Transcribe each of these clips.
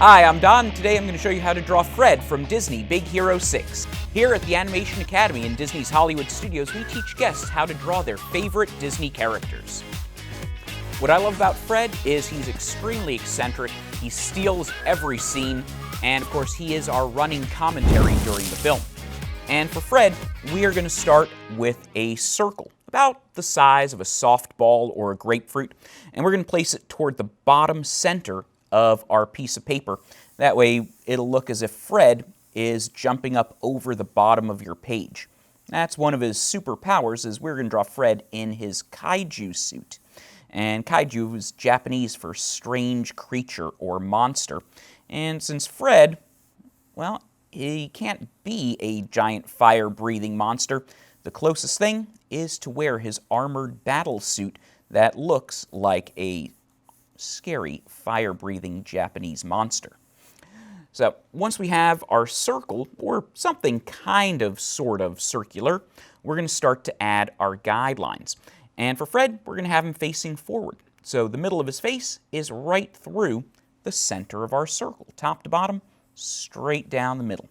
Hi, I'm Don. Today I'm going to show you how to draw Fred from Disney Big Hero 6. Here at the Animation Academy in Disney's Hollywood Studios, we teach guests how to draw their favorite Disney characters. What I love about Fred is he's extremely eccentric, he steals every scene, and of course he is our running commentary during the film. And for Fred, we are going to start with a circle, about the size of a softball or a grapefruit, and we're going to place it toward the bottom center of our piece of paper. That way it'll look as if Fred is jumping up over the bottom of your page. That's one of his superpowers, is we're going to draw Fred in his kaiju suit. And kaiju is Japanese for strange creature or monster. And since Fred, well, he can't be a giant fire-breathing monster, the closest thing is to wear his armored battle suit that looks like a scary fire-breathing Japanese monster. So once we have our circle, or something kind of sort of circular, we're going to start to add our guidelines. And for Fred, we're going to have him facing forward. So the middle of his face is right through the center of our circle, top to bottom, straight down the middle.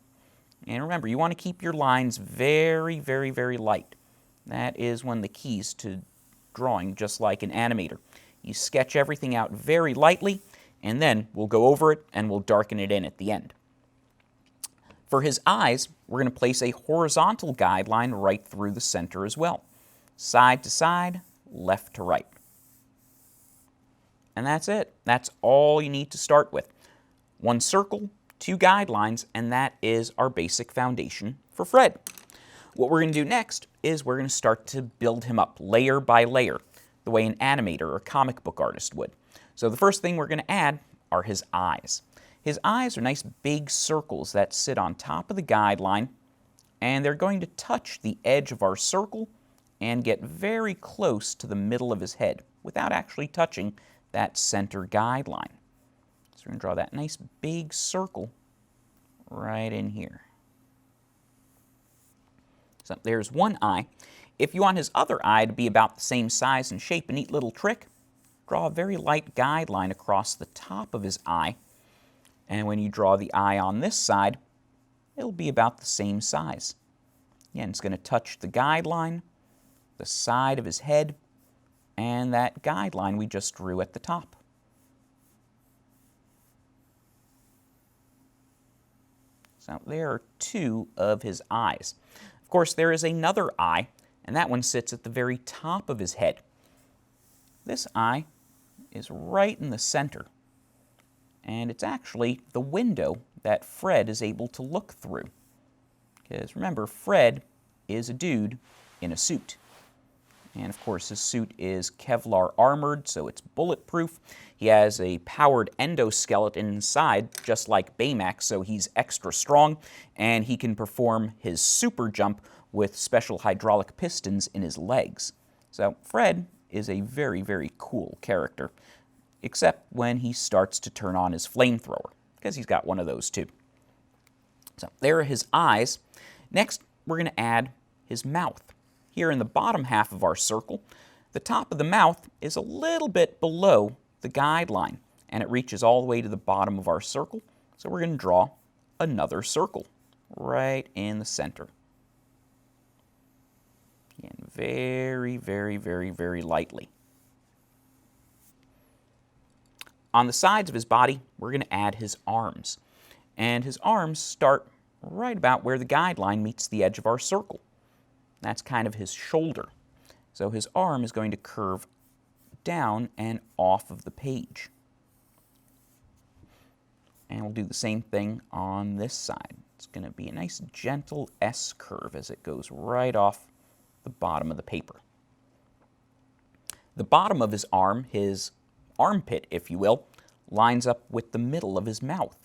And remember, you want to keep your lines very, very, very light. That is one of the keys to drawing, just like an animator. You sketch everything out very lightly, and then we'll go over it and we'll darken it in at the end. For his eyes, we're going to place a horizontal guideline right through the center as well. Side to side, left to right. And that's it. That's all you need to start with. One circle, two guidelines, and that is our basic foundation for Fred. What we're going to do next is we're going to start to build him up layer by layer, the way an animator or comic book artist would. So the first thing we're going to add are his eyes. His eyes are nice big circles that sit on top of the guideline, and they're going to touch the edge of our circle and get very close to the middle of his head without actually touching that center guideline. So we're going to draw that nice big circle right in here. So there's one eye. If you want his other eye to be about the same size and shape, a neat little trick, draw a very light guideline across the top of his eye. And when you draw the eye on this side, it'll be about the same size. Again, it's going to touch the guideline, the side of his head, and that guideline we just drew at the top. So there are two of his eyes. Of course, there is another eye, and that one sits at the very top of his head. This eye is right in the center, and it's actually the window that Fred is able to look through. Because remember, Fred is a dude in a suit. And of course, his suit is Kevlar armored, so it's bulletproof. He has a powered endoskeleton inside, just like Baymax, so he's extra strong, and he can perform his super jump with special hydraulic pistons in his legs. So Fred is a very, very cool character, except when he starts to turn on his flamethrower, because he's got one of those too. So there are his eyes. Next, we're going to add his mouth. Here in the bottom half of our circle, the top of the mouth is a little bit below the guideline, and it reaches all the way to the bottom of our circle. So we're going to draw another circle right in the center. Again, very, very, very, very lightly. On the sides of his body, we're going to add his arms. And his arms start right about where the guideline meets the edge of our circle. That's kind of his shoulder. So his arm is going to curve down and off of the page. And we'll do the same thing on this side. It's going to be a nice gentle S curve as it goes right off the bottom of the paper. The bottom of his armpit, if you will, lines up with the middle of his mouth.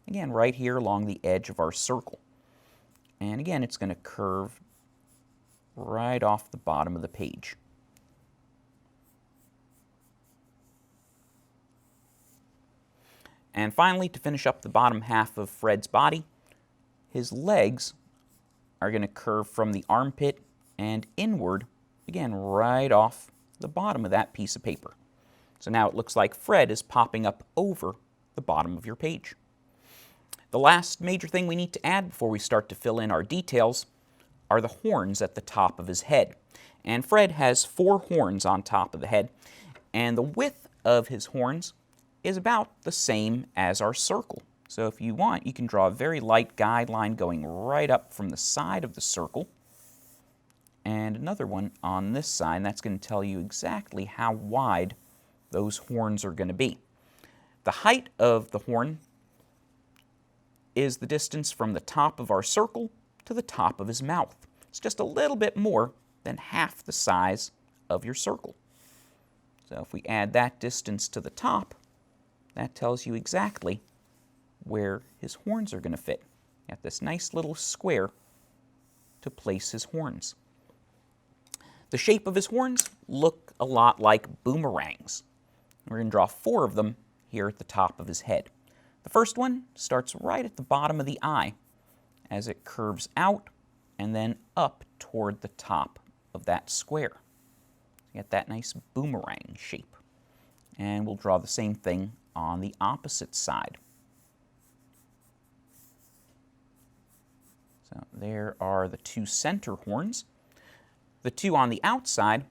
Again, right here along the edge of our circle. And again, it's going to curve right off the bottom of the page. And finally, to finish up the bottom half of Fred's body, his legs are going to curve from the armpit and inward, again, right off the bottom of that piece of paper. So now it looks like Fred is popping up over the bottom of your page. The last major thing we need to add before we start to fill in our details are the horns at the top of his head. And Fred has 4 horns on top of the head, and the width of his horns is about the same as our circle. So if you want, you can draw a very light guideline going right up from the side of the circle, and another one on this side, and that's going to tell you exactly how wide those horns are going to be. The height of the horn is the distance from the top of our circle to the top of his mouth. It's just a little bit more than half the size of your circle. So if we add that distance to the top, that tells you exactly where his horns are going to fit. At this nice little square to place his horns. The shape of his horns look a lot like boomerangs. We're going to draw 4 of them here at the top of his head. The first one starts right at the bottom of the eye as it curves out and then up toward the top of that square. You get that nice boomerang shape. And we'll draw the same thing on the opposite side. So there are the 2 center horns. The 2 on the outside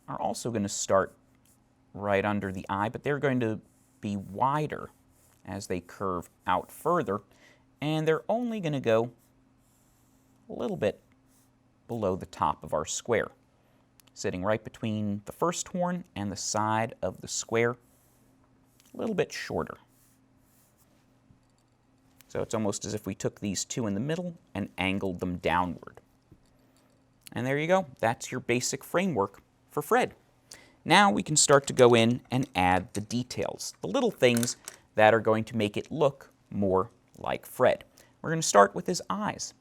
are also going to start right under the eye, but they're going to be wider as they curve out further, and they're only going to go a little bit below the top of our square, sitting right between the first horn and the side of the square, a little bit shorter. So it's almost as if we took these 2 in the middle and angled them downward. And there you go. That's your basic framework for Fred. Now we can start to go in and add the details, the little things that are going to make it look more like Fred. We're going to start with his eyes.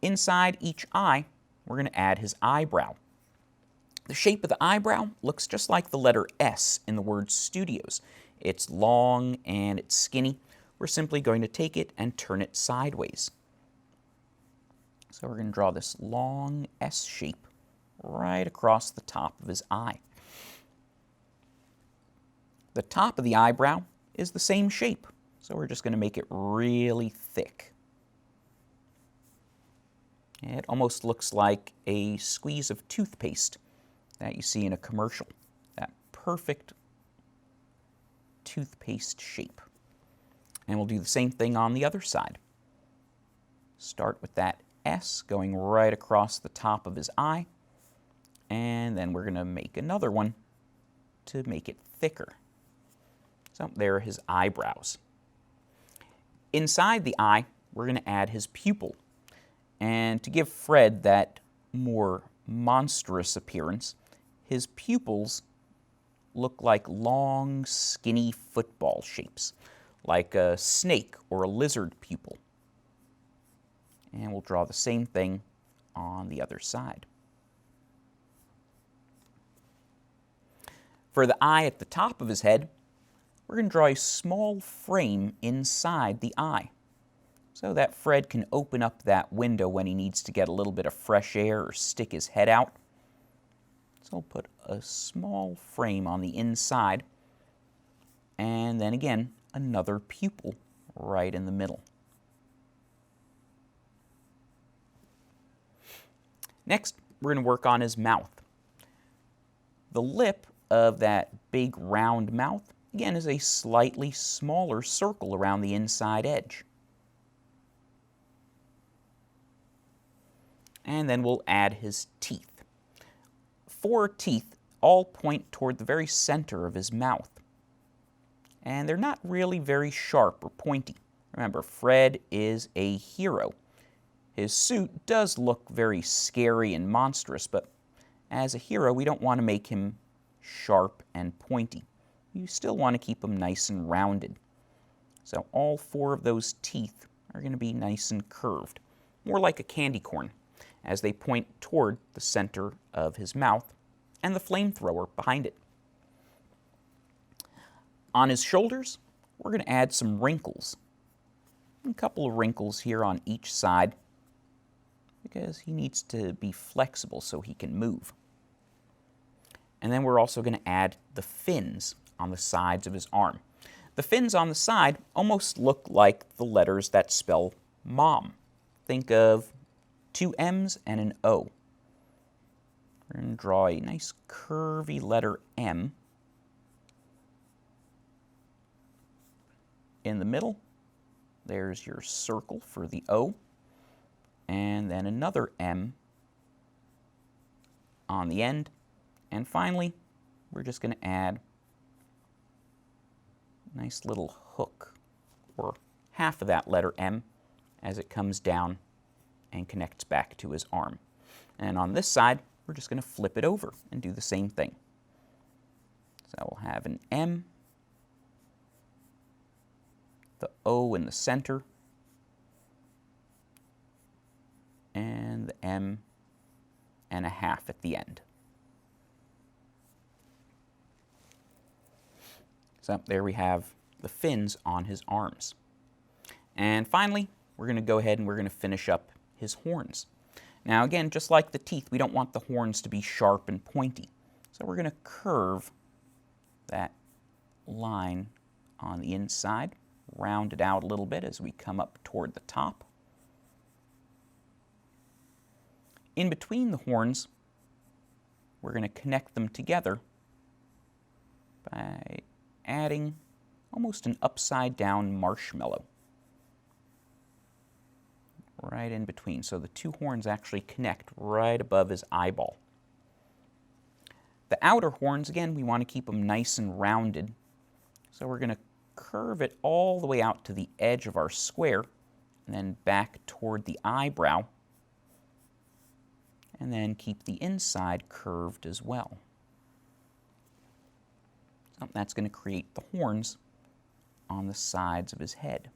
Inside each eye, we're going to add his eyebrow. The shape of the eyebrow looks just like the letter S in the word studios. It's long and it's skinny. We're simply going to take it and turn it sideways. So we're going to draw this long S shape right across the top of his eye. The top of the eyebrow is the same shape, so we're just going to make it really thick. It almost looks like a squeeze of toothpaste that you see in a commercial. That perfect toothpaste shape. And we'll do the same thing on the other side. Start with that S going right across the top of his eye, and then we're going to make another one to make it thicker. So there are his eyebrows. Inside the eye, we're going to add his pupil. And to give Fred that more monstrous appearance, his pupils look like long, skinny football shapes, like a snake or a lizard pupil. And we'll draw the same thing on the other side. For the eye at the top of his head, we're going to draw a small frame inside the eye so that Fred can open up that window when he needs to get a little bit of fresh air or stick his head out. So I'll put a small frame on the inside, and then again, another pupil right in the middle. Next, we're going to work on his mouth. The lip of that big round mouth, again, is a slightly smaller circle around the inside edge. And then we'll add his teeth. 4 teeth all point toward the very center of his mouth. And they're not really very sharp or pointy. Remember, Fred is a hero. His suit does look very scary and monstrous, but as a hero, we don't want to make him sharp and pointy. You still want to keep him nice and rounded. So all 4 of those teeth are going to be nice and curved, more like a candy corn, as they point toward the center of his mouth and the flamethrower behind it. On his shoulders, we're going to add some wrinkles. A couple of wrinkles here on each side, because he needs to be flexible so he can move. And then we're also going to add the fins on the sides of his arm. The fins on the side almost look like the letters that spell mom. Think of two M's and an O. We're going to draw a nice curvy letter M in the middle. There's your circle for the O, and then another M on the end. And finally, we're just going to add a nice little hook, or half of that letter M, as it comes down and connects back to his arm. And on this side, we're just going to flip it over and do the same thing. So we'll have an M, the O in the center, and the M and a half at the end. So there we have the fins on his arms. And finally, we're going to go ahead and we're going to finish up his horns. Now again, just like the teeth, we don't want the horns to be sharp and pointy. So we're going to curve that line on the inside, round it out a little bit as we come up toward the top. In between the horns, we're going to connect them together by adding almost an upside down marshmallow right in between. So the two horns actually connect right above his eyeball. The outer horns, again, we want to keep them nice and rounded. So we're going to curve it all the way out to the edge of our square and then back toward the eyebrow, and then keep the inside curved as well. So that's going to create the horns on the sides of his head.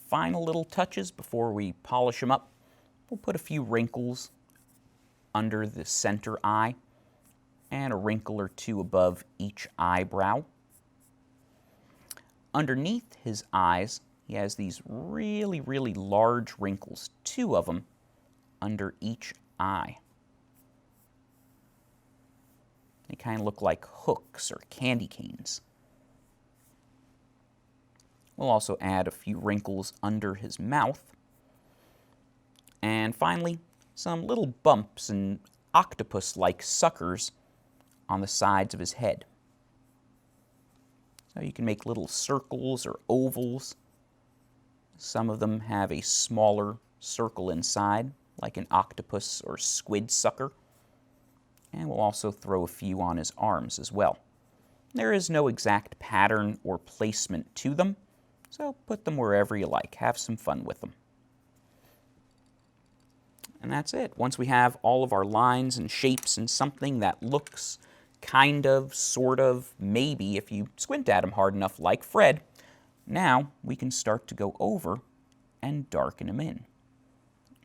Final little touches before we polish him up. We'll put a few wrinkles under the center eye and a wrinkle or two above each eyebrow. Underneath his eyes, he has these really, really large wrinkles, 2 of them under each eye. They kind of look like hooks or candy canes. We'll also add a few wrinkles under his mouth. And finally, some little bumps and octopus-like suckers on the sides of his head. So you can make little circles or ovals. Some of them have a smaller circle inside, like an octopus or squid sucker. And we'll also throw a few on his arms as well. There is no exact pattern or placement to them, so put them wherever you like. Have some fun with them. And that's it. Once we have all of our lines and shapes and something that looks kind of, sort of, maybe, if you squint at him hard enough like Fred, now we can start to go over and darken him in.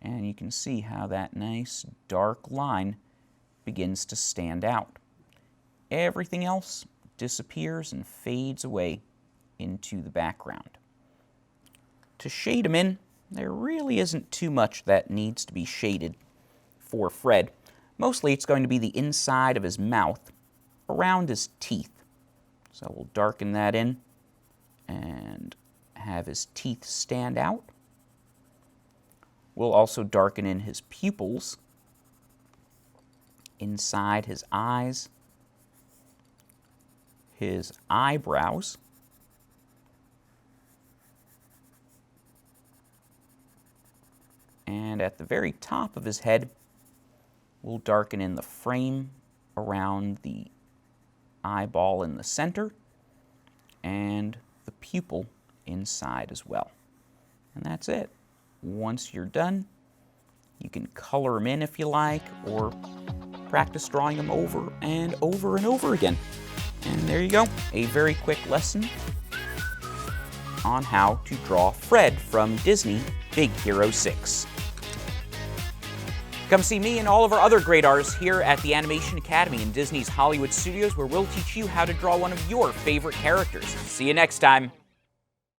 And you can see how that nice dark line begins to stand out. Everything else disappears and fades away into the background. To shade him in, there really isn't too much that needs to be shaded for Fred. Mostly it's going to be the inside of his mouth, around his teeth. So we'll darken that in and have his teeth stand out. We'll also darken in his pupils, inside his eyes, his eyebrows, and at the very top of his head, we'll darken in the frame around the eyeball in the center and the pupil inside as well. And that's it. Once you're done, you can color them in if you like, or practice drawing them over and over and over again. And there you go, a very quick lesson on how to draw Fred from Disney Big Hero 6. Come see me and all of our other great artists here at the Animation Academy in Disney's Hollywood Studios, where we'll teach you how to draw one of your favorite characters. See you next time.